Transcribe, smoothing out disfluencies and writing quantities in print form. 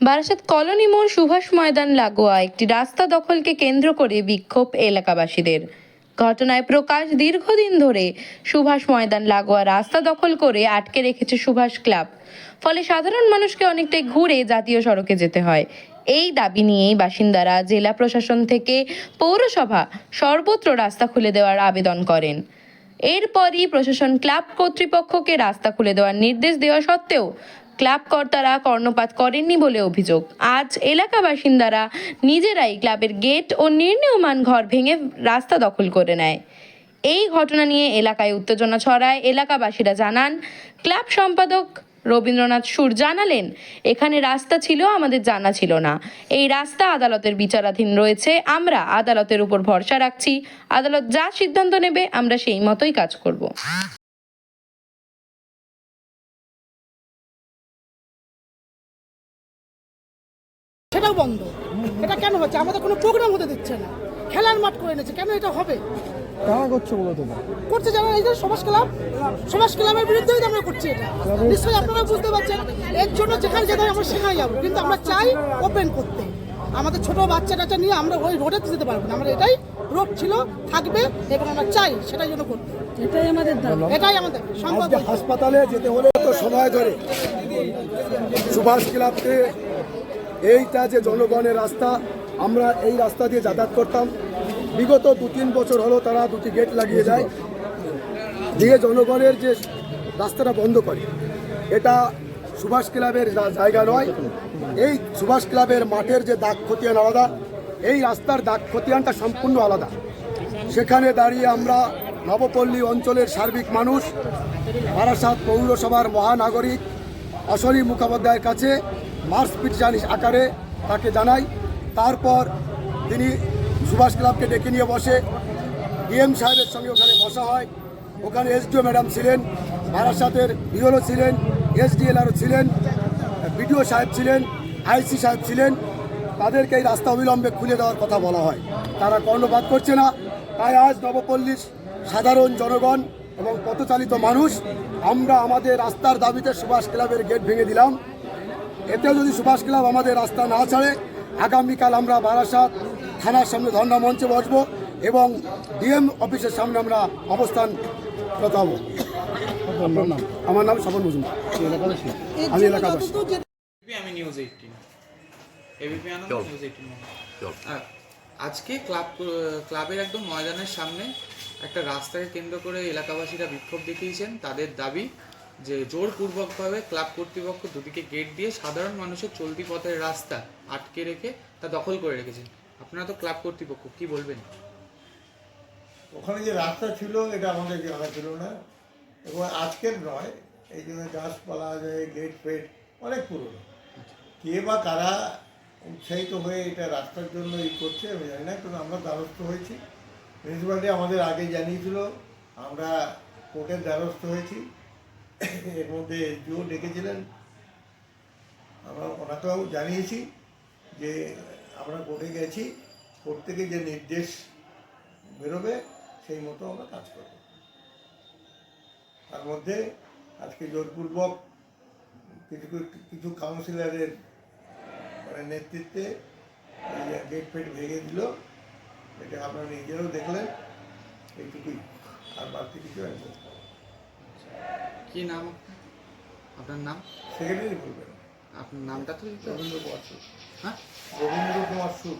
Barasat colony মোড় সুভাষ ময়দান লাগোয়া একটি রাস্তা দখলকে কেন্দ্র করে বিক্ষোভ এলাকাবাসীদের। ঘটনায় প্রকাশ, দীর্ঘদিন ধরে সুভাষ ময়দান লাগোয়া রাস্তা দখল করে আটকে রেখেছে সুভাষ ক্লাব। ফলে সাধারণ মানুষকে অনেকটাই ঘুরে জাতীয় সড়কে যেতে হয়। এই দাবি নিয়েই বাসিন্দারা জেলা প্রশাসন থেকে পৌরসভা সর্বত্র রাস্তা খুলে দেওয়ার আবেদন করেন। এরপরই প্রশাসন ক্লাব কর্তৃপক্ষকে রাস্তা খুলে দেওয়ার নির্দেশ দেওয়া সত্ত্বেও ক্লাব কর্তারা কর্ণপাত করেননি বলে অভিযোগ। আজ এলাকা বাসিন্দারা নিজেরাই ক্লাবের গেট ও নির্মীয়মান ঘর ভেঙে রাস্তা দখল করে নেয়। এই ঘটনা নিয়ে এলাকায় উত্তেজনা ছড়ায়। এলাকাবাসীরা জানান, ক্লাব সম্পাদক রবীন্দ্রনাথ সুর জানালেন, এখানে রাস্তা ছিল, আমাদের জানা ছিল না। এই রাস্তা আদালতের বিচারাধীন রয়েছে, আমরা আদালতের উপর ভরসা রাখছি। আদালত যা সিদ্ধান্ত নেবে আমরা সেই মতোই কাজ করব। সেটাও বন্ধ। এটা কেন হচ্ছে? আমাদের কোনো প্রোগ্রাম হতে দিচ্ছে না, খেলার মাঠ করে এনেছে, কেন এটা হবে? কারা করছে বলো তো? করছে যারা, এই যে সমাজ ক্লাবের বিরুদ্ধেই আমরা করছি এটা। নিশ্চয়ই আপনারা বুঝতে পারছেন। এর জন্য যেখানে যেতে হয় আমরা সেখানে যাবো, কিন্তু আমরা চাই ওপেন করতে। আমাদের ছোট বাচ্চা টাচ্চা নিয়ে আমরা ওই রোডে যেতে পারবো না। আমরা এটাই রোড ছিল, থাকবে, এবং আমরা চাই সেটাই জন্য করতে। এটাই আমাদের দাবি, এটাই আমাদের সম্পদ। হাসপাতালে যেতে হলে তো সময় ধরে সুভাষ ক্লাবকে, এইটা যে জনগণের রাস্তা, আমরা এই রাস্তা দিয়ে যাতায়াত করতাম। বিগত 2-3 বছর হলো তারা দুটি গেট লাগিয়ে দেয়, দিয়ে জনগণের যে রাস্তাটা বন্ধ করে। এটা সুভাষ ক্লাবের জায়গা নয়। এই সুভাষ ক্লাবের মাঠের যে দাগ খতিয়ান আলাদা, এই রাস্তার দাগ খতিয়ানটা সম্পূর্ণ আলাদা। সেখানে দাঁড়িয়ে আমরা নবপল্লী অঞ্চলের সার্বিক মানুষ, বারাসাত পৌরসভার মহানাগরিক অশরী মুখোপাধ্যায়ের কাছে মার্চ পিটিশন আকারে তাকে জানাই। তারপর তিনি সুভাষ ক্লাবকে ডেকে নিয়ে বসে, ডিএম সাহেবের সঙ্গে ওখানে বসা হয়। ওখানে এসডিও ম্যাডাম ছিলেন, বারাসাতের বিওলো ছিলেন, এসডিএলআরও ছিলেন, বিডিও সাহেব ছিলেন, আইসি সাহেব ছিলেন। তাদেরকে এই রাস্তা অবিলম্বে খুলে দেওয়ার কথা বলা হয়, তারা কর্ণপাত করছে না। তাই আজ নবপল্লীর সাধারণ জনগণ এবং পথচালিত মানুষ আমরা আমাদের রাস্তার দাবিতে সুভাষ ক্লাবের গেট ভেঙে দিলাম। এতেও যদি সুভাষ ক্লাব আমাদের রাস্তা না ছাড়ে, আগামীকাল আমরা বারাসাত থানার সামনে ধর্ণা মঞ্চে বসবো এবং ডিএম অফিসের সামনে আমরা অবস্থান করতে হবো। আমার নাম স্বপন মজুমদার, আমি এলাকাবাসী। আমি নিউজ 18 এবিপি আনন্দ নিউজ 18। আজকে ক্লাবের একদম ময়দানের সামনে একটা রাস্তাকে কেন্দ্র করে এলাকাবাসীরা বিক্ষোভ দেখিয়েছেন। তাদের দাবি যে জোরপূর্বকভাবে ক্লাব কর্তৃপক্ষ দুদিকে গেট দিয়ে সাধারণ মানুষের চলতি পথের রাস্তা আটকে রেখে তা দখল করে রেখেছেন। আপনারা তো ক্লাব কর্তৃপক্ষ, কি বলবেন? ওখানে যে রাস্তা ছিল এটা আমাদের জানা ছিল না, এবং আজকের নয়। এই জন্য গাছপালা, গেট ফেট অনেক পুরনো। কে বা কারা উৎসাহিত হয়ে এটা রাস্তার জন্য করছে আমি জানি না, কিন্তু আমরা দ্বারস্থ হয়েছি। মিউনিসিপ্যালিটি আমাদের আগে জানিয়েছিল, আমরা কোর্টের দ্বারস্থ হয়েছি। এর মধ্যে এসডিও ডেকেছিলেন, আমরা ওনাকেও জানিয়েছি যে আমরা কোর্টে গেছি, কোর্ট থেকে যে নির্দেশ বেরোবে সেই মতো আমরা কাজ করব। তার মধ্যে আজকে জোরপূর্বক কিছু কাউন্সিলরের নেতৃত্বে গেট ফেট ভেঙে দিল। এটা আপনারা নিজেরাও দেখলেন, এইটুকুই, আর বাড়তি কিছু একদম। কি নাম আপনার? নাম সেক্রেটারি বলবেন। আপনার নামটা তো রবীন্দ্র কুমার সুর। হ্যাঁ, রবীন্দ্র কুমার সুর।